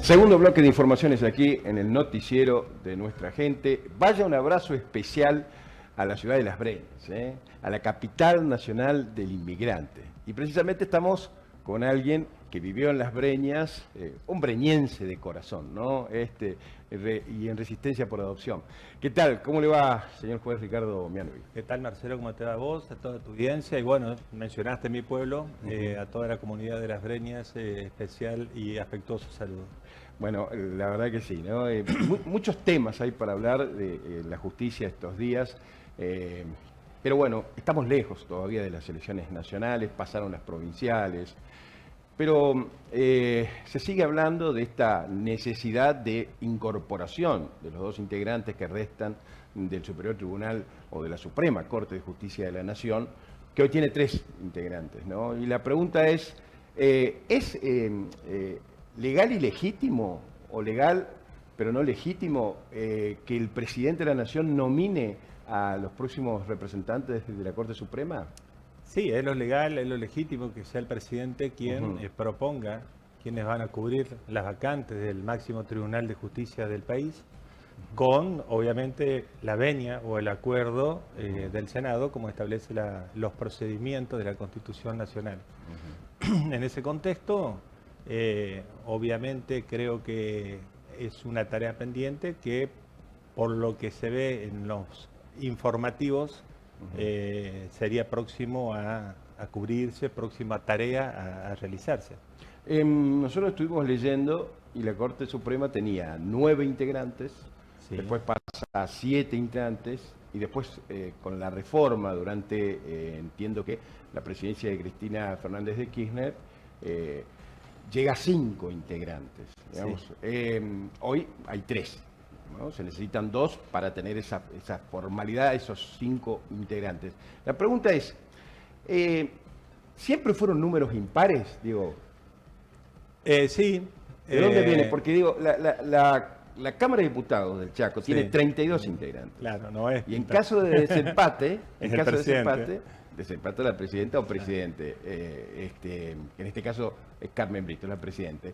Segundo bloque de informaciones aquí en el noticiero de nuestra gente. Vaya un abrazo especial a la ciudad de Las Breñas, a la capital nacional del inmigrante. Y precisamente estamos con alguien que vivió en Las Breñas, un breñense de corazón, ¿no? Y en resistencia por adopción. ¿Qué tal? ¿Cómo le va, señor juez Ricardo Mianovi? ¿Qué tal, Marcelo? ¿Cómo te va a vos, a toda tu audiencia? Y bueno, mencionaste mi pueblo, a toda la comunidad de Las Breñas, especial y afectuoso saludo. Bueno, la verdad que sí, ¿no? Muchos temas hay para hablar de la justicia estos días, pero bueno, estamos lejos todavía de las elecciones nacionales, pasaron las provinciales, pero se sigue hablando de esta necesidad de incorporación de los dos integrantes que restan del Superior Tribunal o de la Suprema Corte de Justicia de la Nación, que hoy tiene 3 integrantes, ¿no? Y la pregunta es ¿legal y legítimo, o legal pero no legítimo, que el presidente de la Nación nomine a los próximos representantes de la Corte Suprema? Sí, es lo legal, es lo legítimo que sea el presidente quien proponga quienes van a cubrir las vacantes del máximo tribunal de justicia del país, con obviamente la venia o el acuerdo del Senado, como establece los procedimientos de la Constitución Nacional. En ese contexto, obviamente creo que es una tarea pendiente que, por lo que se ve en los informativos, sería próximo a cubrirse, próxima tarea a realizarse. Nosotros estuvimos leyendo y la Corte Suprema tenía 9 integrantes, sí. Después pasa a 7 integrantes y después con la reforma durante, entiendo que la presidencia de Cristina Fernández de Kirchner, llega a 5 integrantes. Digamos. Sí. Hoy hay 3. ¿No? Se necesitan 2 para tener esa formalidad, esos 5 integrantes. La pregunta es, ¿siempre fueron números impares? Digo, sí. ¿De dónde viene? Porque digo, la Cámara de Diputados del Chaco tiene 32 integrantes. Claro, no es. Y en caso de desempate, desempate la presidenta o presidente, en este caso es Carmen Brito, la presidente.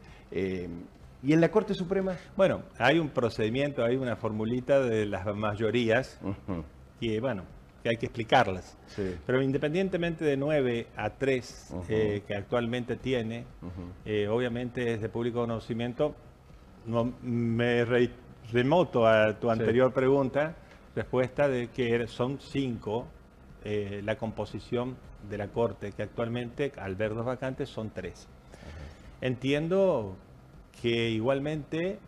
¿Y en la Corte Suprema? Bueno, hay un procedimiento, hay una formulita de las mayorías que, bueno, que hay que explicarlas. Sí. Pero independientemente de 9 a 3 que actualmente tiene, obviamente es de público conocimiento. No, me remoto a tu anterior pregunta, respuesta de que son 5 la composición de la Corte, que actualmente, al ver 2 vacantes, son 3. Entiendo que igualmente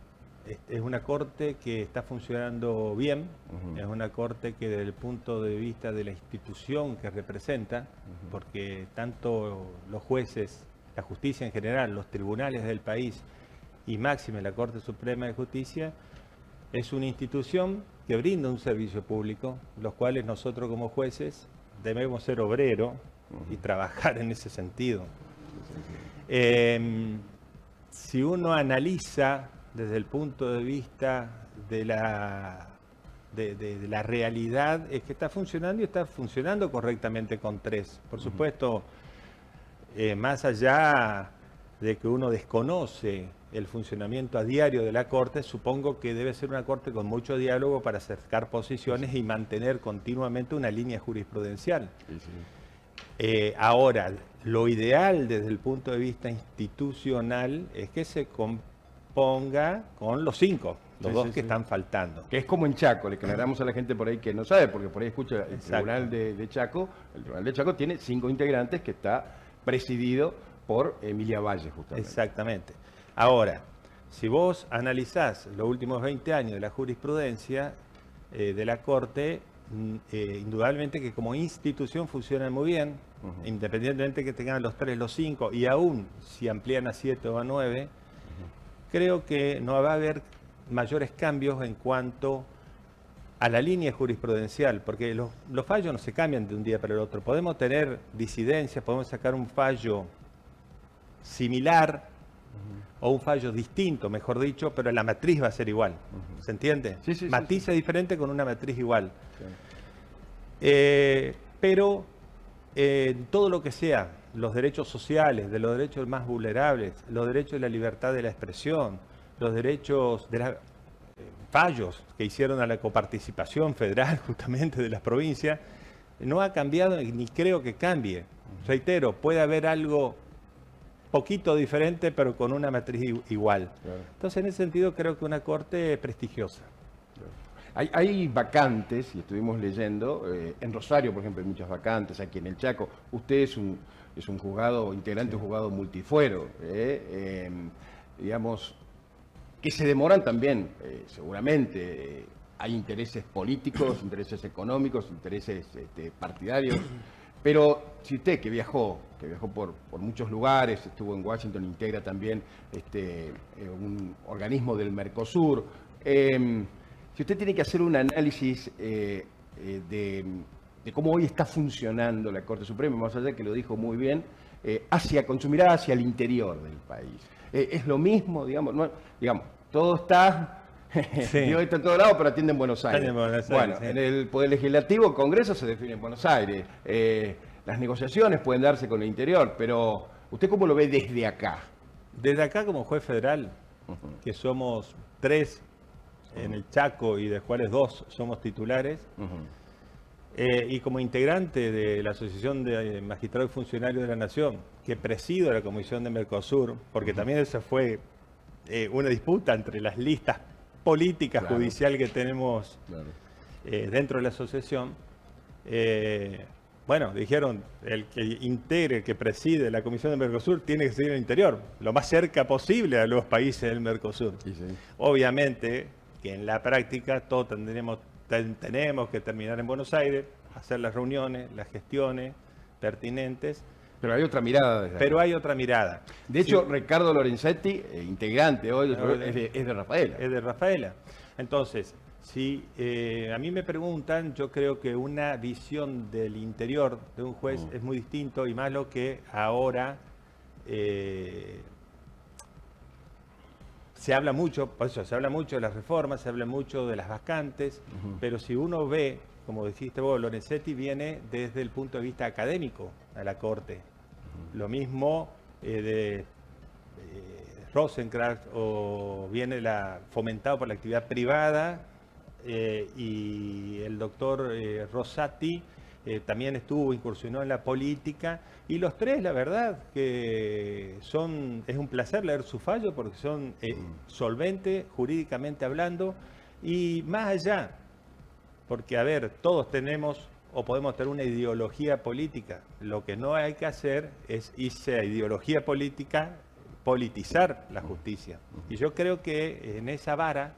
es una Corte que está funcionando bien, es una Corte que desde el punto de vista de la institución que representa, porque tanto los jueces, la justicia en general, los tribunales del país y máxime la Corte Suprema de Justicia, es una institución que brinda un servicio público, los cuales nosotros como jueces debemos ser obreros y trabajar en ese sentido. Si uno analiza desde el punto de vista de la realidad, es que está funcionando y está funcionando correctamente con 3. Por supuesto, más allá de que uno desconoce el funcionamiento a diario de la Corte, supongo que debe ser una Corte con mucho diálogo para acercar posiciones y mantener continuamente una línea jurisprudencial. Ahora, lo ideal desde el punto de vista institucional es que se componga con los 5, los 2 que están faltando. Que es como en Chaco, le aclaramos a la gente por ahí que no sabe, porque por ahí escucha el Tribunal de Chaco. El Tribunal de Chaco tiene 5 integrantes que está presidido por Emilia Valle, justamente. Exactamente. Ahora, si vos analizás los últimos 20 años de la jurisprudencia de la Corte, indudablemente que como institución funciona muy bien, independientemente que tengan los 3, los 5, y aún si amplían a 7 o a 9, creo que no va a haber mayores cambios en cuanto a la línea jurisprudencial, porque los fallos no se cambian de un día para el otro. Podemos tener disidencias, podemos sacar un fallo similar o un fallo distinto, mejor dicho, pero la matriz va a ser igual. ¿Se entiende? Sí, Matices diferentes con una matriz igual. Sí. Pero todo lo que sea los derechos sociales, de los derechos más vulnerables, los derechos de la libertad de la expresión, los derechos de los fallos que hicieron a la coparticipación federal justamente de las provincias, no ha cambiado ni creo que cambie. Reitero, puede haber algo poquito diferente, pero con una matriz igual. Claro. Entonces, en ese sentido, creo que una corte prestigiosa. Hay vacantes, y estuvimos leyendo, en Rosario, por ejemplo, hay muchas vacantes, aquí en el Chaco. Usted es un juzgado integrante, un juzgado multifuero, digamos, que se demoran también, seguramente. Hay intereses políticos, intereses económicos, intereses partidarios. Pero si usted que viajó por muchos lugares, estuvo en Washington, integra también un organismo del Mercosur, si usted tiene que hacer un análisis de cómo hoy está funcionando la Corte Suprema, más allá que lo dijo muy bien, con su mirada hacia el interior del país. Es lo mismo, digamos, no, digamos, todo está... Sí. Digo, está en todos lados, pero atiende en Buenos Aires. Bueno, sí. En el Poder Legislativo, el Congreso se define en Buenos Aires. Las negociaciones pueden darse con el interior, pero ¿usted cómo lo ve desde acá? Desde acá, como juez federal, que somos 3 en el Chaco y de los cuales 2 somos titulares, y como integrante de la Asociación de Magistrados y Funcionarios de la Nación, que presido la Comisión de Mercosur, porque también esa fue una disputa entre las listas política judicial que tenemos dentro de la asociación, bueno, dijeron, el que preside la Comisión de Mercosur tiene que seguir en el interior, lo más cerca posible a los países del Mercosur. Sí. Obviamente que en la práctica todos tenemos que terminar en Buenos Aires, hacer las reuniones, las gestiones pertinentes. Pero hay otra mirada. Hay otra mirada. De hecho, sí. Ricardo Lorenzetti, integrante hoy, es de Rafaela. Es de Rafaela. Entonces, si a mí me preguntan, yo creo que una visión del interior de un juez es muy distinto, y más lo que ahora se habla mucho, por eso se habla mucho de las reformas, se habla mucho de las vacantes, pero si uno ve, como dijiste vos, Lorenzetti viene desde el punto de vista académico a la Corte. Lo mismo de Rosenkrantz, o viene fomentado por la actividad privada, y el doctor Rosati también incursionó en la política, y los 3, la verdad, que es un placer leer su fallo, porque son solventes, jurídicamente hablando, y más allá, porque, a ver, todos tenemos o podemos tener una ideología política. Lo que no hay que hacer es irse a ideología política, politizar la justicia. Y yo creo que en esa vara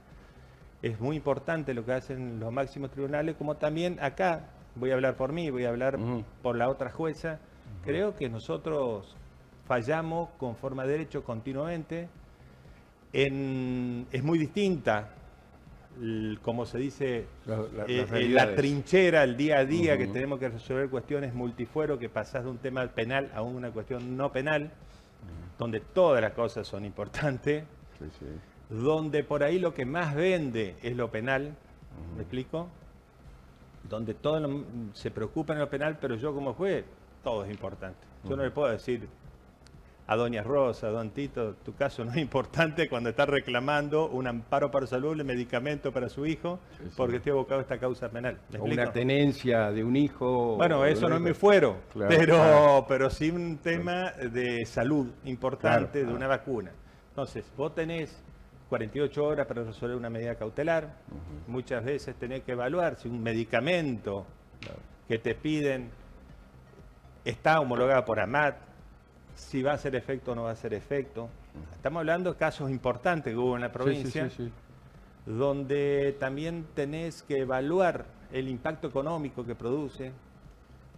es muy importante lo que hacen los máximos tribunales, como también acá, voy a hablar por mí, voy a hablar por la otra jueza. Creo que nosotros fallamos con forma de derecho continuamente. Es muy distinta, como se dice, la trinchera, el día a día, que tenemos que resolver cuestiones multifuero, que pasás de un tema penal a una cuestión no penal, donde todas las cosas son importantes, donde por ahí lo que más vende es lo penal, ¿me explico? Donde todo se preocupa en lo penal, pero yo como juez, todo es importante. Yo no le puedo decir a doña Rosa, a don Tito, tu caso no es importante cuando está reclamando un amparo para salud, el medicamento para su hijo, porque estoy abocado a esta causa penal. O una tenencia de un hijo. Bueno, eso no es mi fuero, pero sí un tema de salud importante, de una vacuna. Entonces, vos tenés 48 horas para resolver una medida cautelar. Muchas veces tenés que evaluar si un medicamento que te piden está homologado por AMAT, si va a hacer efecto o no va a hacer efecto. Estamos hablando de casos importantes que hubo en la provincia, donde también tenés que evaluar el impacto económico que produce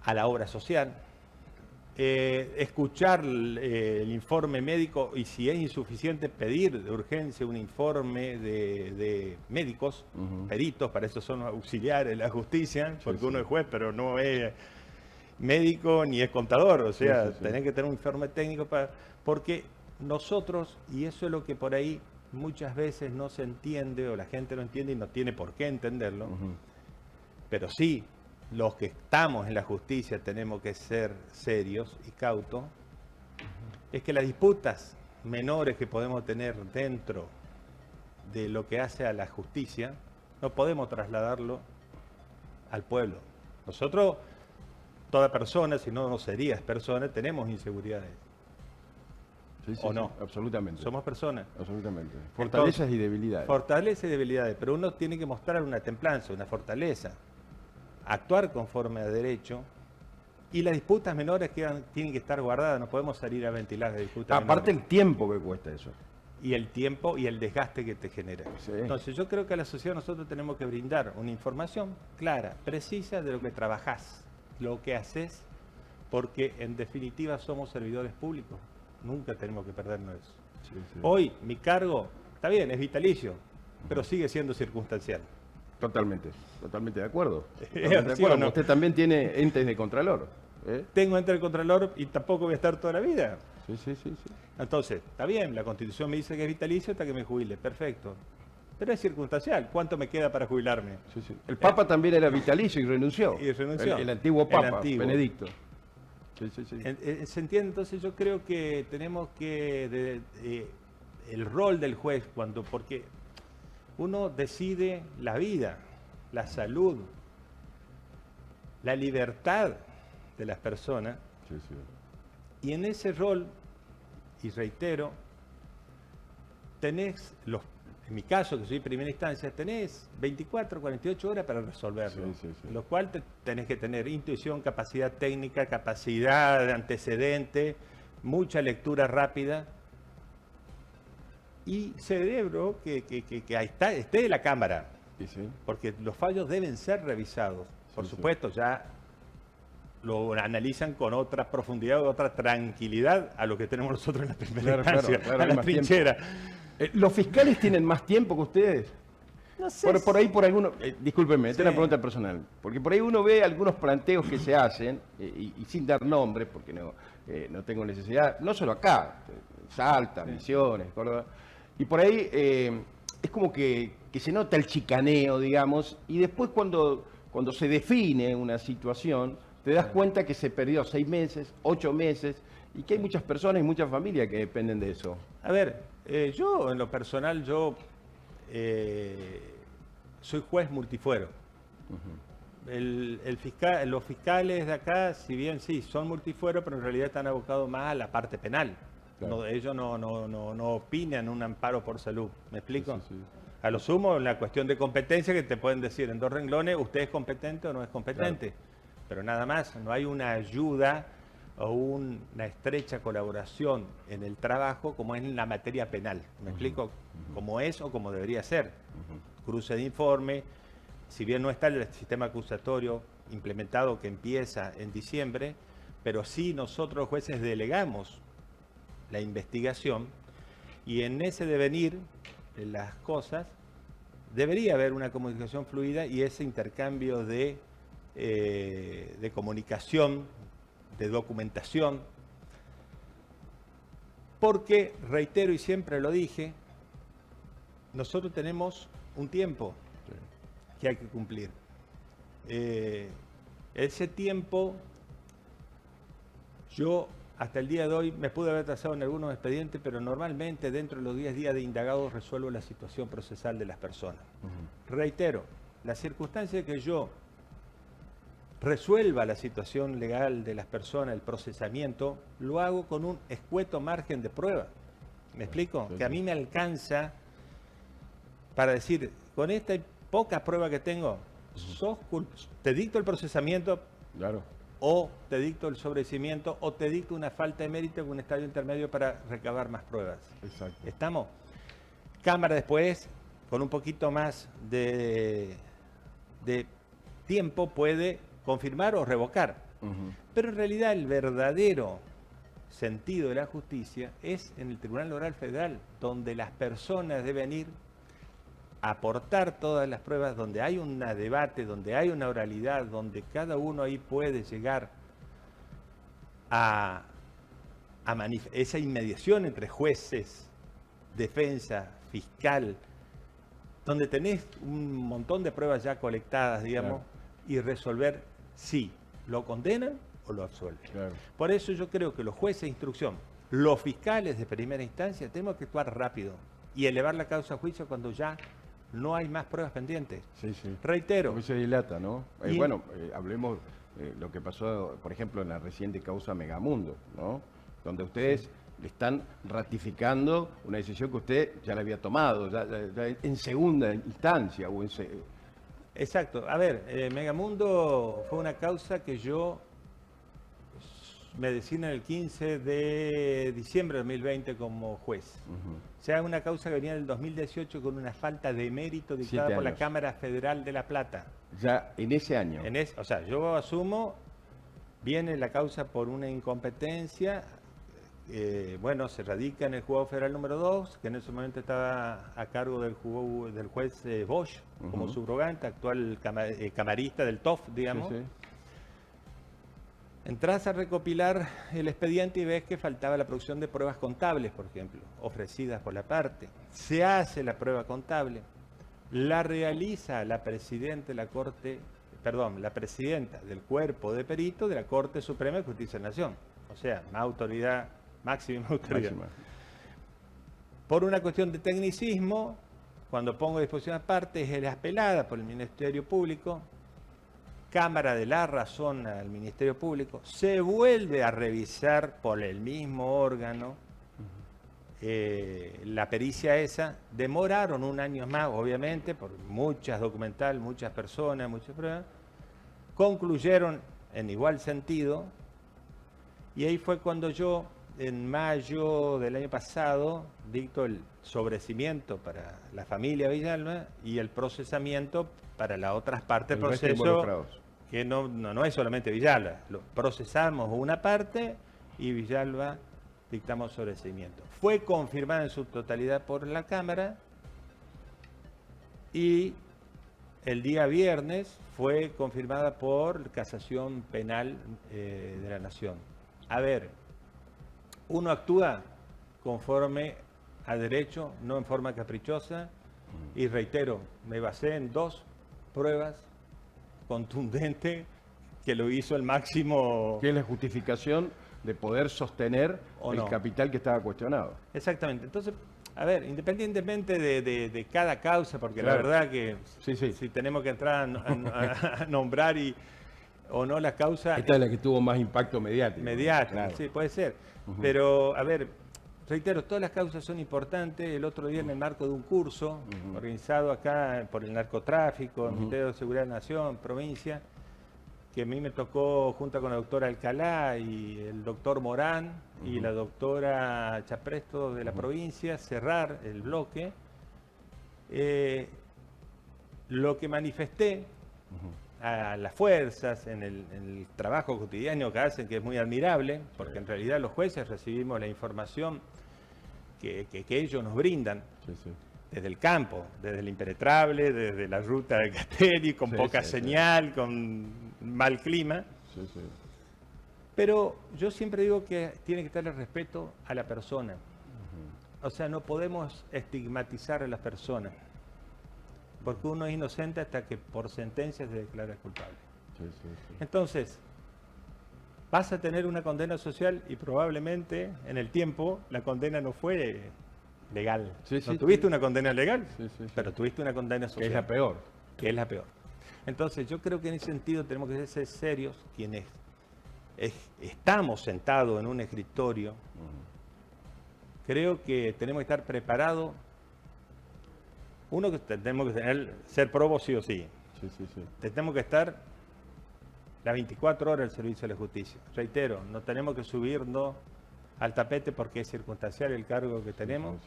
a la obra social, escuchar el informe médico, y si es insuficiente, pedir de urgencia un informe de médicos, peritos, para eso son auxiliares de la justicia, porque uno es juez, pero no es médico ni es contador, o sea, tenés que tener un informe técnico porque nosotros, y eso es lo que por ahí muchas veces no se entiende, o la gente no entiende y no tiene por qué entenderlo, pero sí, los que estamos en la justicia tenemos que ser serios y cautos, es que las disputas menores que podemos tener dentro de lo que hace a la justicia, no podemos trasladarlo al pueblo. Nosotros, toda persona, si no, no serías persona, tenemos inseguridades. Sí, sí, ¿O no? Sí, absolutamente. Somos personas. Absolutamente. Fortalezas Entonces, y debilidades. Fortalezas y debilidades, pero uno tiene que mostrar una templanza, una fortaleza, actuar conforme a derecho, y las disputas menores tienen que estar guardadas, no podemos salir a ventilar las disputas Aparte menores. el tiempo que cuesta eso. Y el tiempo y el desgaste que te genera. Sí. Entonces yo creo que a la sociedad nosotros tenemos que brindar una información clara, precisa de lo que trabajás, lo que haces, porque en definitiva somos servidores públicos. Nunca tenemos que perdernos eso. Sí, sí. Hoy mi cargo, está bien, es vitalicio, pero sigue siendo circunstancial. Totalmente de acuerdo. ¿Sí Totalmente de o acuerdo. no? Usted también tiene entes de contralor. Tengo ente del Contralor y tampoco voy a estar toda la vida. Sí, sí, sí, sí. Entonces, está bien, la Constitución me dice que es vitalicio hasta que me jubile, perfecto. Pero es circunstancial, ¿cuánto me queda para jubilarme? Sí, sí. El Papa también era vitalicio y renunció. Y renunció. El antiguo Papa, antiguo. Benedicto. Sí, sí, sí. ¿Se entiende? Entonces yo creo que tenemos que... el rol del juez, porque uno decide la vida, la salud, la libertad de las personas, Sí, sí. y en ese rol, y reitero, tenés, en mi caso, que soy primera instancia, tenés 24, 48 horas para resolverlo, Sí, sí, sí. lo cual tenés que tener intuición, capacidad técnica, capacidad de antecedente, mucha lectura rápida, y cerebro que ahí esté de la cámara, Sí, sí. porque los fallos deben ser revisados. Por Sí, sí. supuesto, ya lo analizan con otra profundidad, otra tranquilidad a lo que tenemos nosotros en la primera Claro, instancia, claro, a hay la más tiempo. trinchera. ¿Los fiscales tienen más tiempo que ustedes? No sé. Por ahí, por algunos, discúlpenme, esta es Sí. una pregunta personal, porque por ahí uno ve algunos planteos que se hacen, y sin dar nombres, porque no tengo necesidad, no solo acá, Salta, Misiones, Córdoba, y por ahí es como que se nota el chicaneo, digamos, y después cuando se define una situación, te das cuenta que se perdió 6 meses, 8 meses, y que hay muchas personas y muchas familias que dependen de eso. A ver, yo en lo personal, soy juez multifuero. Los fiscales de acá, si bien sí, son multifueros, pero en realidad están abocados más a la parte penal. Claro. Ellos no opinan un amparo por salud. ¿Me explico? Sí, sí, sí. A lo sumo, en la cuestión de competencia, que te pueden decir en 2 renglones, usted es competente o no es competente. Pero nada más, no hay una ayuda o una estrecha colaboración en el trabajo como es en la materia penal. ¿Me explico? Como es o como debería ser. Cruce de informe, si bien no está el sistema acusatorio implementado que empieza en diciembre, pero sí nosotros los jueces delegamos la investigación, y en ese devenir de las cosas debería haber una comunicación fluida y ese intercambio de comunicación, de documentación, porque, reitero y siempre lo dije, nosotros tenemos un tiempo que hay que cumplir. Ese tiempo, yo hasta el día de hoy me pude haber trazado en algunos expedientes, pero normalmente dentro de los 10 días de indagados resuelvo la situación procesal de las personas. Reitero, la circunstancia de que yo resuelva la situación legal de las personas, el procesamiento, lo hago con un escueto margen de prueba. ¿Me explico? Sí, Que a mí me alcanza para decir, con esta poca prueba que tengo, te dicto el procesamiento, Claro. o te dicto el sobreseimiento, o te dicto una falta de mérito en un estadio intermedio para recabar más pruebas. Exacto. ¿Estamos? Cámara después, con un poquito más de tiempo, puede confirmar o revocar. Pero en realidad el verdadero sentido de la justicia es en el Tribunal Oral Federal, donde las personas deben ir a aportar todas las pruebas, donde hay un debate, donde hay una oralidad, donde cada uno ahí puede llegar a esa inmediación entre jueces, defensa, fiscal, donde tenés un montón de pruebas ya colectadas, digamos, Claro. y resolver si lo condenan o lo absuelven. Claro. Por eso yo creo que los jueces de instrucción, los fiscales de primera instancia, tenemos que actuar rápido. y elevar la causa a juicio cuando ya no hay más pruebas pendientes. Sí, sí. Reitero. Porque se dilata, ¿no? Hablemos lo que pasó, por ejemplo, en la reciente causa Megamundo, ¿no? Donde ustedes le están ratificando una decisión que usted ya la había tomado, ya en segunda instancia. Exacto. A ver, Megamundo fue una causa que yo me designé el 15 de diciembre de 2020 como juez. O sea, una causa que venía del 2018 con una falta de mérito dictada por la Cámara Federal de La Plata. Ya en ese año. O sea, yo asumo, viene la causa por una incompetencia, se radica en el juzgado federal número 2, que en ese momento estaba a cargo del juez Bosch, como subrogante, actual camarista del TOF, digamos. Sí, sí. Entrás a recopilar el expediente y ves que faltaba la producción de pruebas contables, por ejemplo, ofrecidas por la parte. Se hace la prueba contable, la realiza la presidenta del cuerpo de peritos de la Corte Suprema de Justicia de la Nación. O sea, máxima autoridad. Por una cuestión de tecnicismo, cuando pongo a disposición aparte, es apelada por el Ministerio Público. Cámara de la razón al Ministerio Público, se vuelve a revisar por el mismo órgano la pericia esa, demoraron un año más, obviamente, por muchas documentales, muchas personas, muchas pruebas, concluyeron en igual sentido, y ahí fue cuando yo, en mayo del año pasado, dicto el sobrecimiento para la familia Villalba y el procesamiento para las otras partes del proceso, que no es solamente Villalba. Procesamos una parte y Villalba dictamos sobreseimiento. Fue confirmada en su totalidad por la Cámara y el día viernes fue confirmada por Casación Penal de la Nación. A ver, uno actúa conforme a derecho, no en forma caprichosa, y reitero, me basé en 2 pruebas contundentes que lo hizo el máximo... Que es la justificación de poder sostener el capital que estaba cuestionado. Exactamente. Entonces, a ver, independientemente de cada causa, porque la verdad que si tenemos que entrar a nombrar o no la causa... Esta es la que tuvo más impacto mediático. Mediático, sí, puede ser. Pero, a ver, reitero, todas las causas son importantes. El otro día en el marco de un curso organizado acá por el narcotráfico, el Ministerio de Seguridad de la Nación, provincia, que a mí me tocó junto con la doctora Alcalá y el doctor Morán y la doctora Chapresto de la provincia, cerrar el bloque. Lo que manifesté a las fuerzas en el trabajo cotidiano que hacen, que es muy admirable, porque en realidad los jueces recibimos la información que ellos nos brindan desde el campo, desde el impenetrable, desde la ruta de Castelli, con poca señal, con mal clima. Pero yo siempre digo que tiene que estar el respeto a la persona. O sea, no podemos estigmatizar a las personas, porque uno es inocente hasta que por sentencia se declara culpable. Entonces, vas a tener una condena social y probablemente en el tiempo la condena no fue legal. No tuviste una condena legal, pero tuviste una condena social. Que es la peor. Que es la peor. Entonces, yo creo que en ese sentido tenemos que ser serios quienes estamos sentados en un escritorio. Creo que tenemos que estar preparados. Uno, que tenemos que ser probos sí o sí. Tenemos que estar las 24 horas al servicio de la justicia. Reitero, no tenemos que subirnos al tapete porque es circunstancial el cargo que tenemos.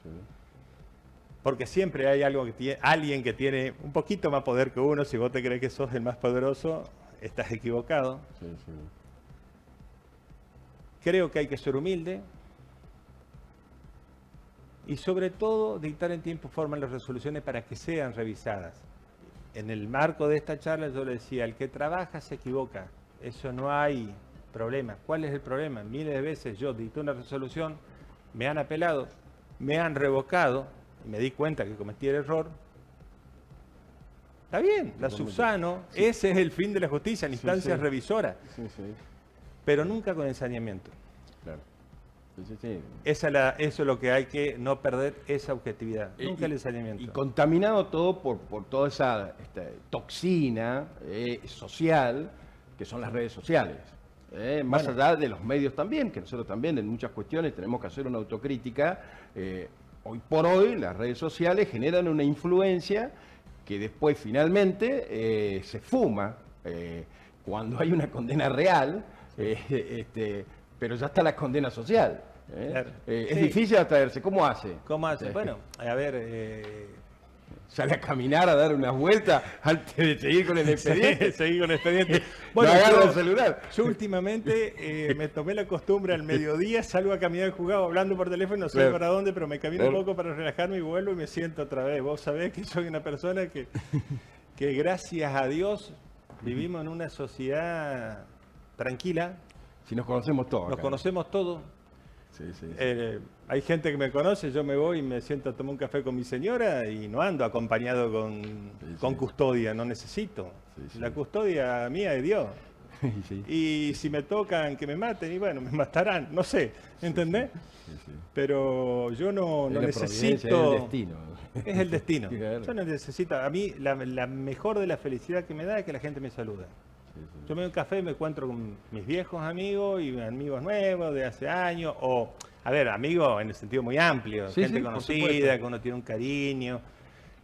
Porque siempre hay alguien que tiene un poquito más poder que uno. Si vos te crees que sos el más poderoso, estás equivocado. Creo que hay que ser humilde. Y sobre todo, dictar en tiempo y forma las resoluciones para que sean revisadas. En el marco de esta charla yo le decía, el que trabaja se equivoca. Eso no hay problema. ¿Cuál es el problema? Miles de veces yo dicté una resolución, me han apelado, me han revocado, y me di cuenta que cometí el error. Está bien, la subsano, ese es el fin de la justicia, en instancias revisoras. Pero nunca con ensañamiento. Sí, sí. Eso es lo que hay que no perder, esa objetividad. Nunca el aislamiento. Y contaminado todo por toda esa toxina social que son las redes sociales. Más allá de los medios también, que nosotros también en muchas cuestiones tenemos que hacer una autocrítica. Hoy por hoy las redes sociales generan una influencia que después finalmente se fuma cuando hay una condena real, pero ya está la condena social. Claro. Es Sí. difícil abstraerse. ¿Cómo hace? ¿Cómo hace? Bueno, a ver... Sale a caminar, a dar unas vueltas antes de seguir con el expediente. Seguí con el expediente. Bueno, Bueno, agarra el celular. Yo últimamente me tomé la costumbre al mediodía, salgo a caminar jugado hablando por teléfono, no sé Claro. para dónde, pero me camino Claro. un poco para relajarme y vuelvo y me siento otra vez. Vos sabés que soy una persona que gracias a Dios vivimos en una sociedad tranquila, Si nos conocemos todos. nos acá. conocemos todos. Sí, sí, sí. Hay gente que me conoce, yo me voy y me siento a tomar un café con mi señora y no ando acompañado con custodia, no necesito. Sí, sí. La custodia mía es Dios. Sí. Y si me tocan que me maten, y bueno, me matarán, no sé, ¿entendés? Sí, sí. Pero yo no Es la providencia, necesito... es el destino. Es el destino. Claro. Yo no necesito... A mí la mejor de la felicidad que me da es que la gente me saluda. Sí, sí. Yo me doy un café y me encuentro con mis viejos amigos y amigos nuevos de hace años, o, a ver, amigos en el sentido muy amplio, Sí, gente sí, por conocida, supuesto. que uno tiene un cariño.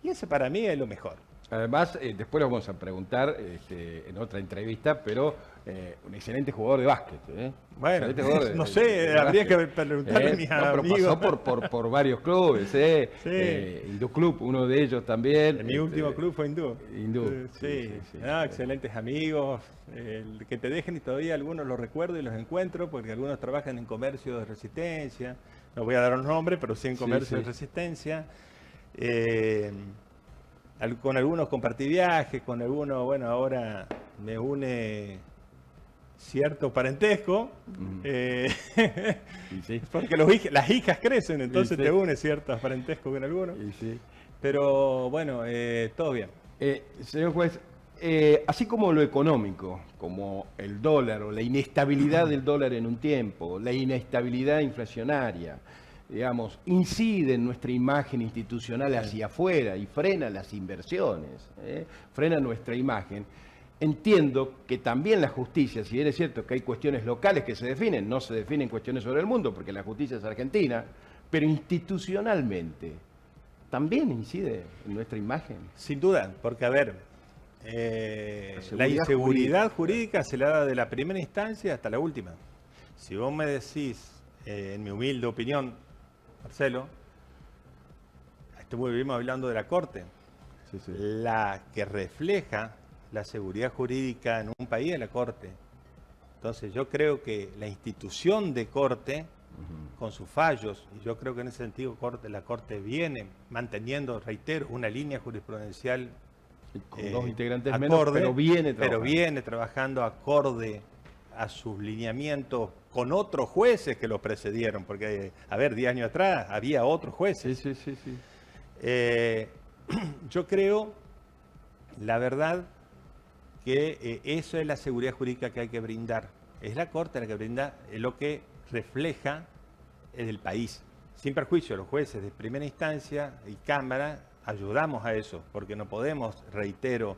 Y ese para mí es lo mejor. Además, después lo vamos a preguntar en otra entrevista, pero un excelente jugador de básquet. Bueno, Excelente jugador de- no de- sé, de habría que básquet. preguntarle a mis No, pero amigos. pasó por varios clubes. Hindú Club, uno de ellos también. En mi último club fue Hindú. Hindú. Sí, sí. excelentes amigos. El que te dejen y todavía algunos los recuerdo y los encuentro porque algunos trabajan en comercio de resistencia. No voy a dar un nombre, pero sí en comercio sí. de resistencia. Con algunos compartí viajes, con algunos, bueno, ahora me une cierto parentesco. Y sí. Porque las hijas crecen, entonces Sí. te une ciertos parentescos con algunos. Y sí. Pero bueno, todo bien. Señor juez, así como lo económico, como el dólar o la inestabilidad del dólar en un tiempo, la inestabilidad inflacionaria, digamos, incide en nuestra imagen institucional hacia afuera y frena las inversiones, frena nuestra imagen. Entiendo que también la justicia, si bien es cierto que hay cuestiones locales que se definen, no se definen cuestiones sobre el mundo, porque la justicia es argentina, pero institucionalmente también incide en nuestra imagen. Sin duda, porque a ver, la inseguridad jurídica se la da de la primera instancia hasta la última. Si vos me decís, en mi humilde opinión, Marcelo, estuvimos hablando de la Corte, Sí, sí. la que refleja la seguridad jurídica en un país es la Corte. Entonces yo creo que la institución de Corte, con sus fallos, y yo creo que en ese sentido la Corte viene manteniendo, reitero, una línea jurisprudencial Con dos integrantes acorde, menos, pero viene pero trabajando. viene trabajando acorde a sus lineamientos con otros jueces que los precedieron, porque, a ver, 10 años atrás había otros jueces. Sí, sí, sí, sí. Yo creo, la verdad, que eso es la seguridad jurídica que hay que brindar. Es la Corte la que brinda lo que refleja el país. Sin perjuicio, los jueces de primera instancia y Cámara ayudamos a eso, porque no podemos, reitero,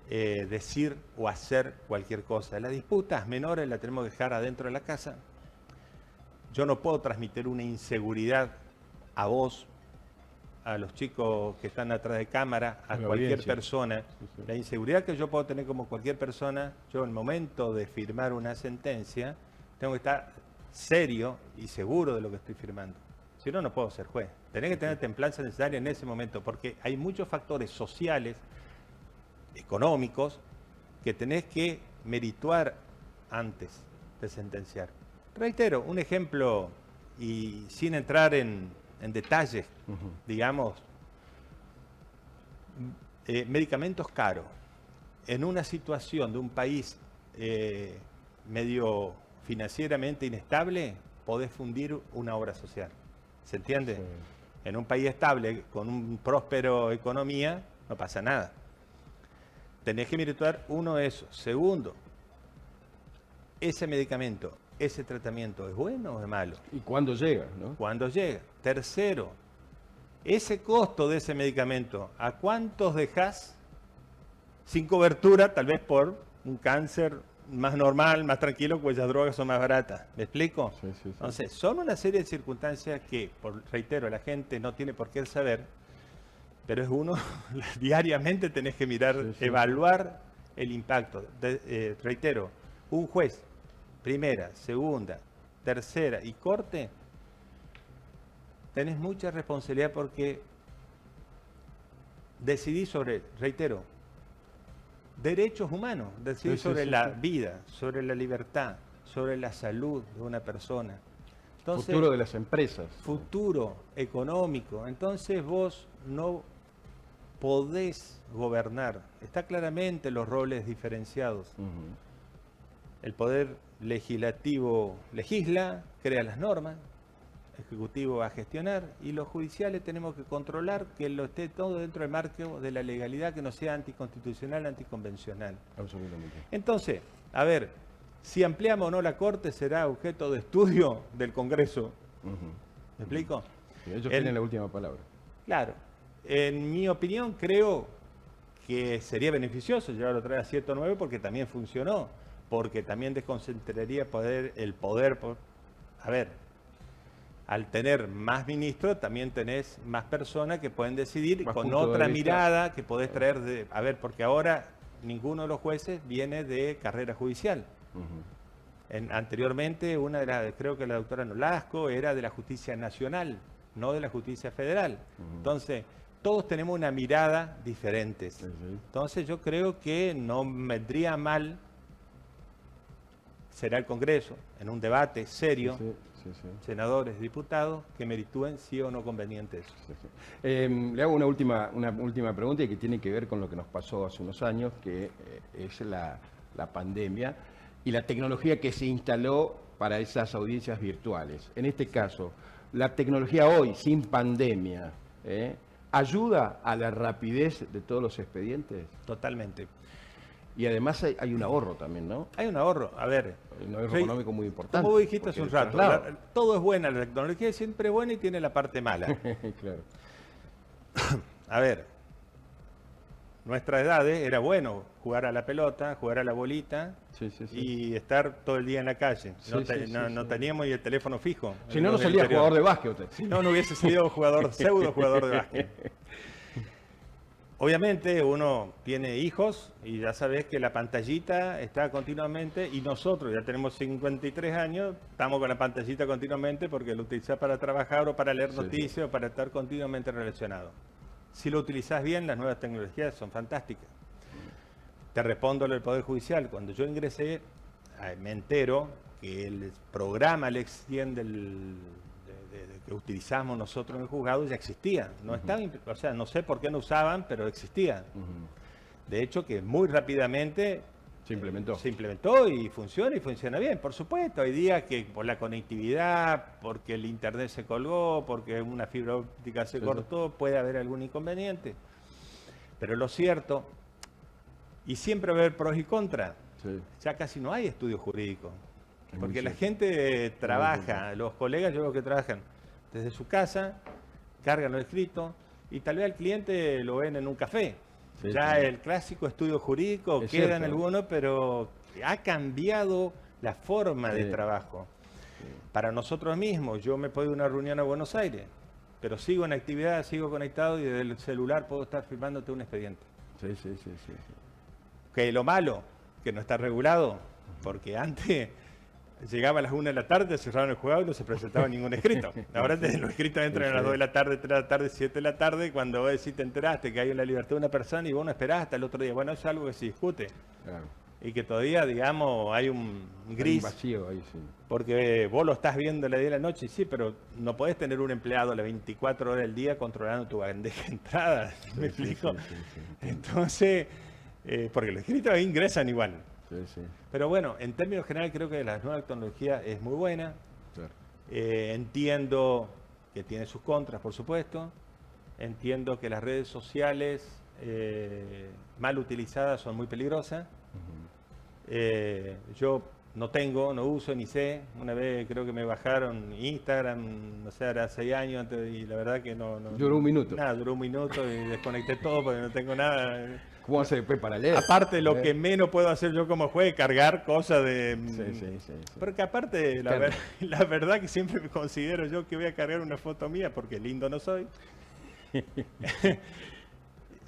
decir o hacer cualquier cosa. Las disputas menores las tenemos que dejar adentro de la casa. Yo no puedo transmitir una inseguridad a vos, a los chicos que están atrás de cámara, a la cualquier audiencia. persona. Sí, sí. La inseguridad que yo puedo tener como cualquier persona, yo en el momento de firmar una sentencia, tengo que estar serio y seguro de lo que estoy firmando. Si no, no puedo ser juez. Tenés que tener templanza necesaria en ese momento, porque hay muchos factores sociales, económicos, que tenés que merituar antes de sentenciar. Reitero, un ejemplo, y sin entrar en detalles, digamos, medicamentos caros. En una situación de un país medio financieramente inestable, podés fundir una obra social. ¿Se entiende? Sí. En un país estable, con un próspero economía, no pasa nada. Tenés que merituar uno eso. Segundo, ese medicamento ¿ese tratamiento es bueno o es malo? ¿Y cuándo llega, no? ¿Cuándo llega? Tercero, ese costo de ese medicamento, ¿a cuántos dejas sin cobertura, tal vez por un cáncer más normal, más tranquilo, pues las drogas son más baratas? ¿Me explico? Sí, sí, sí. Entonces, son una serie de circunstancias que, reitero, la gente no tiene por qué saber, pero es uno, diariamente tenés que mirar, Sí, sí. evaluar el impacto. Reitero, un juez, primera, segunda, tercera y corte, tenés mucha responsabilidad porque decidís sobre, reitero, derechos humanos, decidís sobre la vida, sobre la libertad, sobre la salud de una persona. Entonces, futuro de las empresas. futuro económico. Entonces vos no podés gobernar. Está claramente los roles diferenciados. El poder legislativo legisla, crea las normas, ejecutivo va a gestionar y los judiciales tenemos que controlar que lo esté todo dentro del marco de la legalidad, que no sea anticonstitucional, anticonvencional. Absolutamente. Entonces, a ver, si ampliamos o no la Corte será objeto de estudio del Congreso. ¿Me explico? Sí, ellos tienen la última palabra. Claro. En mi opinión, creo que sería beneficioso llevarlo otra vez a 7 o 9 porque también funcionó, porque también desconcentraría el poder. A ver, al tener más ministros, también tenés más personas que pueden decidir Más con punto de otra vista. mirada que podés traer de... A ver, porque ahora ninguno de los jueces viene de carrera judicial. Anteriormente, una de las, creo que la doctora Nolasco, era de la justicia nacional, no de la justicia federal. Entonces, todos tenemos una mirada diferente. Sí, sí. Entonces, yo creo que no vendría mal, será el Congreso, en un debate serio, Sí, sí, sí. senadores, diputados, que meritúen sí o no conveniente eso. Sí, sí. Le hago una última pregunta y que tiene que ver con lo que nos pasó hace unos años, que es la pandemia y la tecnología que se instaló para esas audiencias virtuales. En este caso, la tecnología hoy, sin pandemia, ¿ayuda a la rapidez de todos los expedientes? Totalmente. Y además hay un ahorro también, ¿no? Hay un ahorro, a ver. Un ahorro económico muy importante. Como vos dijiste hace porque un el rato, traslado. todo es buena, la tecnología es siempre buena y tiene la parte mala. Claro. A ver, nuestra edad era bueno jugar a la pelota, jugar a la bolita Sí, sí, sí. y estar todo el día en la calle. Sí, No, sí, sí, no sí. teníamos y el teléfono fijo. Si no, no Los del salía interior. jugador de básquet usted. Si no, no hubiese sido jugador, pseudo jugador de básquet. Obviamente uno tiene hijos y ya sabes que la pantallita está continuamente y nosotros ya tenemos 53 años, estamos con la pantallita continuamente porque lo utilizás para trabajar o para leer Sí, noticias o para estar continuamente relacionado. Si lo utilizás bien, las nuevas tecnologías son fantásticas. Te respondo lo del Poder Judicial. Cuando yo ingresé, me entero que el programa Lex100 que utilizamos nosotros en el juzgado ya existía. No estaba, o sea, no sé por qué no usaban, pero existía. De hecho, que muy rápidamente Se implementó. se implementó y funciona bien. Por supuesto, hay días que por la conectividad, porque el internet se colgó, porque una fibra óptica se Sí, cortó, puede haber algún inconveniente. Pero lo cierto, y siempre va a haber pros y contras, Sí. ya casi no hay estudio jurídico. Es Porque muy la cierto. gente trabaja, cierto. los colegas yo veo que trabajan desde su casa, cargan lo escrito y tal vez al cliente lo ven en un café. Sí, Ya sí. el clásico estudio jurídico Es queda en cierto. algunos, pero ha cambiado la forma de Sí. trabajo. Para nosotros mismos, yo me puedo ir a una reunión a Buenos Aires, pero sigo en actividad, sigo conectado y desde el celular puedo estar firmándote un expediente. Sí, sí, sí, sí, sí. Que lo malo, que no está regulado, porque antes llegaba a las 1 de la tarde, cerraban el juzgado y no se presentaba ningún escrito. Ahora los escritos entran a las 2 de la tarde, 3 de la tarde, 7 de la tarde, cuando vos decís te enteraste que hay una libertad de una persona y vos no esperás hasta el otro día. Bueno, eso es algo que se discute Claro. y que todavía, digamos, hay un Hay un gris, vacío ahí, sí. porque vos lo estás viendo a la 10 de la noche, y sí, pero no podés tener un empleado las 24 horas del día controlando tu bandeja de entrada, ¿me Sí, sí, explico? sí, sí, sí. Entonces, porque los escritos ahí ingresan igual. Sí, sí, Pero bueno, en términos generales creo que la nueva tecnología es muy buena. claro. Entiendo que tiene sus contras, por supuesto. Entiendo que las redes sociales mal utilizadas son muy peligrosas. Yo no uso ni sé. Una vez creo que me bajaron Instagram, no sé, era 6 años antes, y la verdad que no. Duró un minuto. Nada, duró un minuto y desconecté todo porque no tengo nada. ¿Cómo hace después para leer? Aparte, lo que menos puedo hacer yo como juez es cargar cosas de... Sí. Porque aparte, la verdad que siempre me considero yo que voy a cargar una foto mía porque lindo no soy.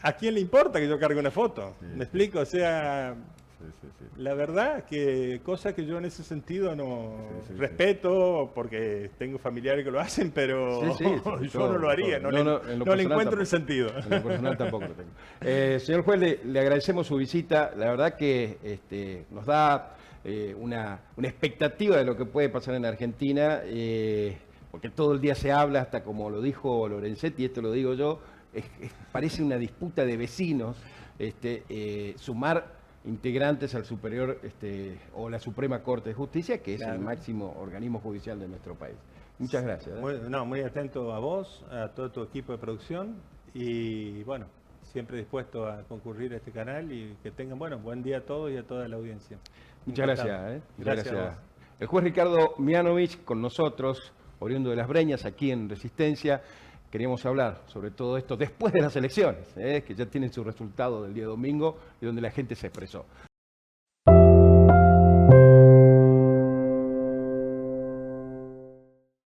¿A quién le importa que yo cargue una foto? Sí, ¿Me explico? O sea, Sí. la verdad que cosa que yo en ese sentido no Sí. respeto porque tengo familiares que lo hacen, pero yo no lo haría, no le encuentro tampoco. el sentido. En lo personal tampoco lo tengo. Señor juez, le agradecemos su visita. La verdad que nos da una expectativa de lo que puede pasar en Argentina, porque todo el día se habla, hasta como lo dijo Lorenzetti, esto lo digo yo, parece una disputa de vecinos, sumar integrantes al superior o la Suprema Corte de Justicia, que es el máximo organismo judicial de nuestro país. Muchas gracias. Muy atento a vos, a todo tu equipo de producción y bueno, siempre dispuesto a concurrir a este canal y que tengan buen día a todos y a toda la audiencia. Muchas gracias. Gracias. El juez Ricardo Mianovich con nosotros, oriundo de Las Breñas, aquí en Resistencia. Queríamos hablar sobre todo esto después de las elecciones, que ya tienen su resultado del día domingo y donde la gente se expresó.